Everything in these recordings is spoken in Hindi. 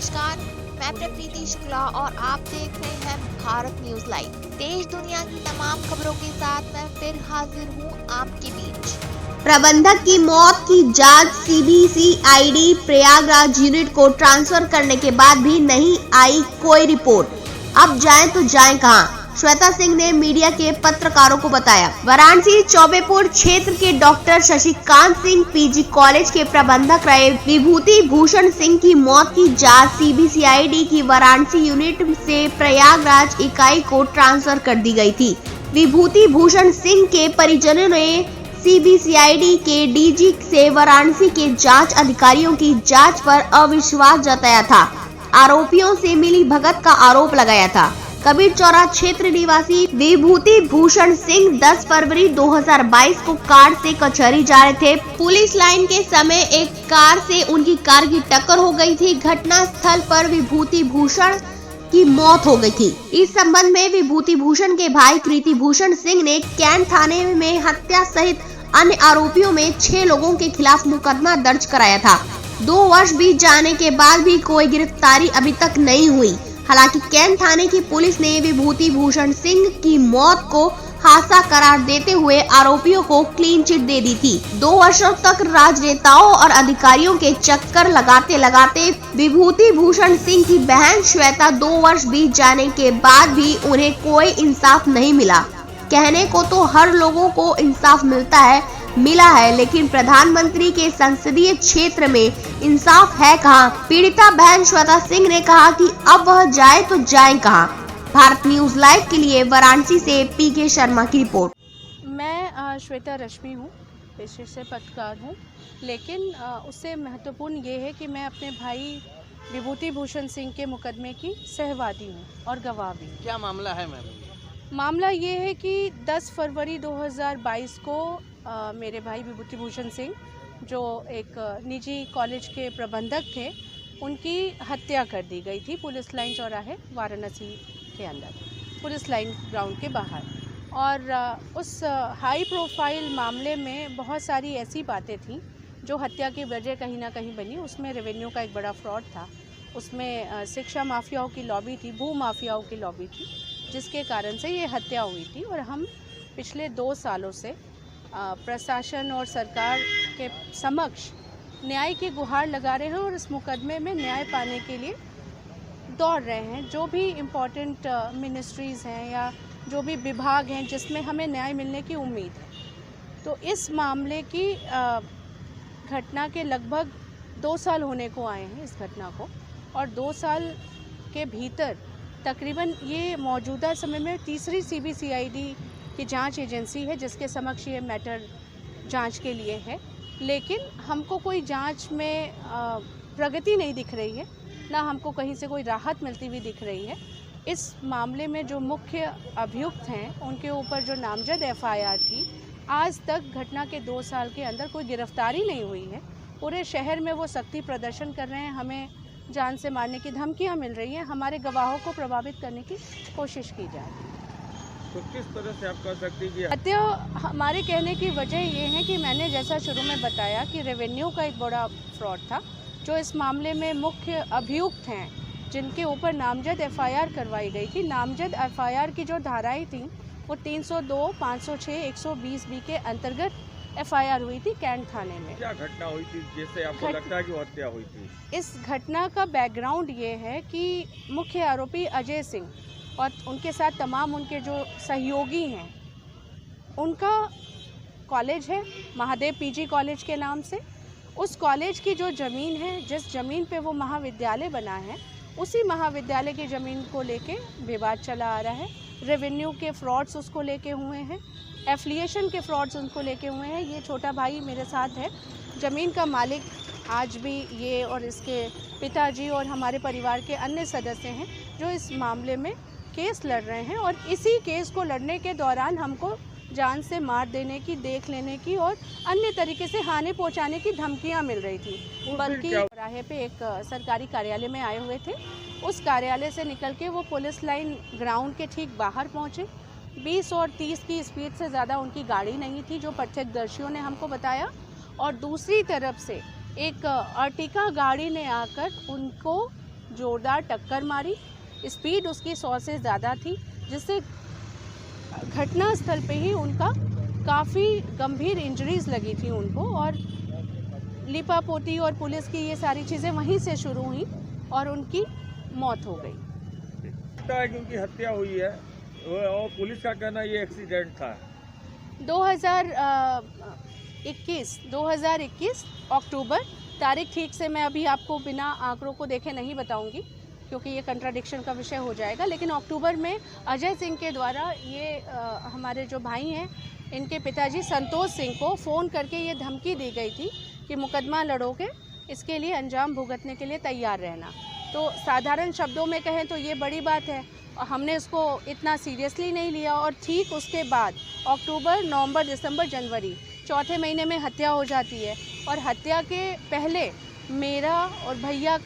नमस्कार, मैं प्रकृति शुक्ला और आप देख रहे हैं भारत न्यूज लाइव। देश दुनिया की तमाम खबरों के साथ मैं फिर हाजिर हूँ आपके बीच। प्रबंधक की मौत की जांच सीबीसीआईडी प्रयागराज यूनिट को ट्रांसफर करने के बाद भी नहीं आई कोई रिपोर्ट। अब जाएं तो जाएं कहां? श्वेता सिंह ने मीडिया के पत्रकारों को बताया। वाराणसी चौबेपुर क्षेत्र के doctor Shashikant Singh PG college के प्रबंधक रहे विभूति भूषण सिंह की मौत की जांच सीबीसीआईडी की वाराणसी यूनिट से प्रयागराज इकाई को ट्रांसफर कर दी गई थी। विभूति भूषण सिंह के परिजनों ने सीबीसीआईडी के डीजी से वाराणसी के जांच अधिकारियों की जांच पर अविश्वास जताया था। आरोपियों से मिली भगत का आरोप लगाया था। कबीर चौरा क्षेत्र निवासी विभूति भूषण सिंह 10 फरवरी 2022 को कार से कचहरी जा रहे थे। पुलिस लाइन के समय एक कार से उनकी कार की टक्कर हो गई थी। घटना स्थल पर विभूति भूषण की मौत हो गई थी। इस संबंध में विभूति भूषण के भाई कृति भूषण सिंह ने कैंट थाने में हत्या सहित अन्य आरोपियों में 6 लोगों के खिलाफ मुकदमा दर्ज कराया था। 2 वर्ष बीत जाने के बाद भी कोई गिरफ्तारी अभी तक नहीं हुई। हालांकि कैंट थाने की पुलिस ने विभूति भूषण सिंह की मौत को हादसा करार देते हुए आरोपियों को क्लीन चिट दे दी थी। 2 वर्षों तक राजनेताओं और अधिकारियों के चक्कर लगाते लगाते विभूति भूषण सिंह की बहन श्वेता 2 वर्ष बीत जाने के बाद भी उन्हें कोई इंसाफ नहीं मिला। कहने को तो हर लोगों को इंसाफ मिला है, लेकिन प्रधानमंत्री के संसदीय क्षेत्र में इंसाफ है कहां? पीड़िता बहन श्वेता सिंह ने कहा कि अब वह जाए तो जाए कहां? भारत न्यूज लाइव के लिए वाराणसी से पीके शर्मा की रिपोर्ट। मैं श्वेता रश्मि हूँ, पेशे से पत्रकार हूँ, लेकिन उससे महत्वपूर्ण ये है कि मैं अपने भाई विभूति भूषण सिंह के मुकदमे की सहवादी हूँ और गवाह भी। क्या मामला है मैम? मामला ये है कि 10 फरवरी 2022 को मेरे भाई विभूति भूषण सिंह, जो एक निजी कॉलेज के प्रबंधक थे, उनकी हत्या कर दी गई थी पुलिस लाइन चौराहे वाराणसी के अंदर, पुलिस लाइन ग्राउंड के बाहर। और उस हाई प्रोफाइल मामले में बहुत सारी ऐसी बातें थीं जो हत्या की वजह कहीं ना कहीं बनी। उसमें रेवेन्यू का एक बड़ा फ्रॉड था, उसमें शिक्षा माफियाओं की लॉबी थी, भू माफियाओं की लॉबी थी, जिसके कारण से ये हत्या हुई थी। और हम पिछले 2 सालों से प्रशासन और सरकार के समक्ष न्याय की गुहार लगा रहे हैं और इस मुकदमे में न्याय पाने के लिए दौड़ रहे हैं। जो भी इम्पोर्टेंट मिनिस्ट्रीज़ हैं या जो भी विभाग हैं जिसमें हमें न्याय मिलने की उम्मीद है। तो इस मामले की घटना के लगभग 2 साल होने को आए हैं इस घटना को, और 2 साल के भीतर तकरीबन ये मौजूदा समय में तीसरी सीबीसीआईडी की जांच एजेंसी है जिसके समक्ष ये मैटर जांच के लिए है। लेकिन हमको कोई जांच में प्रगति नहीं दिख रही है, ना हमको कहीं से कोई राहत मिलती हुई दिख रही है। इस मामले में जो मुख्य अभियुक्त हैं उनके ऊपर जो नामजद एफआईआर थी, आज तक घटना के 2 साल के अंदर कोई गिरफ्तारी नहीं हुई है। पूरे शहर में वो सख्ती प्रदर्शन कर रहे हैं, हमें जान से मारने की धमकियां मिल रही हैं, हमारे गवाहों को प्रभावित करने की कोशिश की जा रही है। तो किस तरह से आप कह सकते हैं कि हत्या हमारे कहने की वजह ये है कि मैंने जैसा शुरू में बताया कि रेवेन्यू का एक बड़ा फ्रॉड था। जो इस मामले में मुख्य अभियुक्त हैं जिनके ऊपर नामजद एफआईआर करवाई गई थी, नामजद एफआईआर की जो धाराएं थीं वो 302, 506, 120B के अंतर्गत एफआईआर हुई थी कैंट थाने में। क्या घटना हुई थी जिससे आपको लगता है कि वो हत्या हुई थी? इस घटना का बैकग्राउंड ये है कि मुख्य आरोपी अजय सिंह और उनके साथ तमाम उनके जो सहयोगी हैं, उनका कॉलेज है महादेव पीजी कॉलेज के नाम से। उस कॉलेज की जो ज़मीन है, जिस ज़मीन पे वो महाविद्यालय बना है, उसी महाविद्यालय की ज़मीन को लेके विवाद चला आ रहा है। रेवेन्यू के फ्रॉड्स उसको लेके हुए हैं, एफिलिएशन के फ्रॉड्स उनको लेके हुए हैं। ये छोटा भाई मेरे साथ है, ज़मीन का मालिक आज भी ये और इसके पिताजी और हमारे परिवार के अन्य सदस्य हैं जो इस मामले में केस लड़ रहे हैं। और इसी केस को लड़ने के दौरान हमको जान से मार देने की, देख लेने की और अन्य तरीके से हानि पहुंचाने की धमकियां मिल रही थी। बल्कि चौराहे पे एक सरकारी कार्यालय में आए हुए थे, उस कार्यालय से निकल के वो पुलिस लाइन ग्राउंड के ठीक बाहर पहुंचे। 20 और 30 की स्पीड से ज़्यादा उनकी गाड़ी नहीं थी, जो प्रत्यक्षदर्शियों ने हमको बताया। और दूसरी तरफ से एक अर्टिका गाड़ी ने आकर उनको जोरदार टक्कर मारी। स्पीड उसकी 100 से ज़्यादा थी, जिससे घटनास्थल पे ही उनका काफ़ी गंभीर इंजरीज लगी थी उनको, और लिपापोती और पुलिस की ये सारी चीज़ें वहीं से शुरू हुई और उनकी मौत हो गई। लगता है कि उनकी हत्या हुई है और पुलिस का कहना ये एक्सीडेंट था। 2021 अक्टूबर तारीख ठीक से मैं अभी आपको बिना आंकड़ों को देखे नहीं बताऊंगी, क्योंकि ये कंट्राडिक्शन का विषय हो जाएगा। लेकिन अक्टूबर में अजय सिंह के द्वारा ये हमारे जो भाई हैं, इनके पिताजी संतोष सिंह को फ़ोन करके ये धमकी दी गई थी कि मुकदमा लड़ोगे, इसके लिए अंजाम भुगतने के लिए तैयार रहना। तो साधारण शब्दों में कहें तो ये बड़ी बात है, और हमने इसको इतना सीरियसली नहीं लिया। और ठीक उसके बाद अक्टूबर, नवंबर, दिसंबर, जनवरी, चौथे महीने में हत्या हो जाती है। और हत्या के पहले मेरा और भैया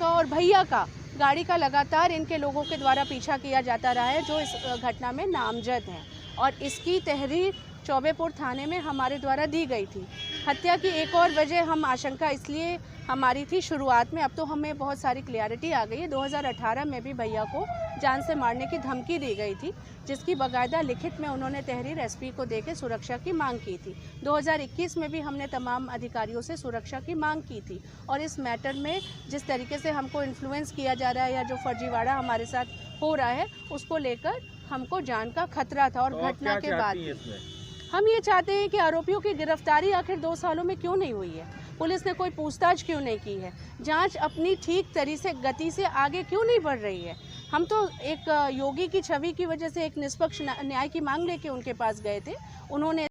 का गाड़ी का लगातार इनके लोगों के द्वारा पीछा किया जाता रहा है, जो इस घटना में नामजद हैं, और इसकी तहरीर चौबेपुर थाने में हमारे द्वारा दी गई थी। हत्या की एक और वजह हम आशंका इसलिए हमारी थी शुरुआत में, अब तो हमें बहुत सारी क्लियरिटी आ गई है। 2018 में भी भैया को जान से मारने की धमकी दी गई थी, जिसकी बाकायदा लिखित में उन्होंने तहरीर एसपी को देकर सुरक्षा की मांग की थी। 2021 में भी हमने तमाम अधिकारियों से सुरक्षा की मांग की थी, और इस मैटर में जिस तरीके से हमको इन्फ्लुएंस किया जा रहा है या जो फर्जीवाड़ा हमारे साथ हो रहा है, उसको लेकर हमको जान का खतरा था। और घटना के बाद हम ये चाहते हैं कि आरोपियों की गिरफ्तारी आखिर 2 सालों में क्यों नहीं हुई है, पुलिस ने कोई पूछताछ क्यों नहीं की है, जांच अपनी ठीक तरीके से गति से आगे क्यों नहीं बढ़ रही है। हम तो एक योगी की छवि की वजह से एक निष्पक्ष न्याय की मांग लेके उनके पास गए थे, उन्होंने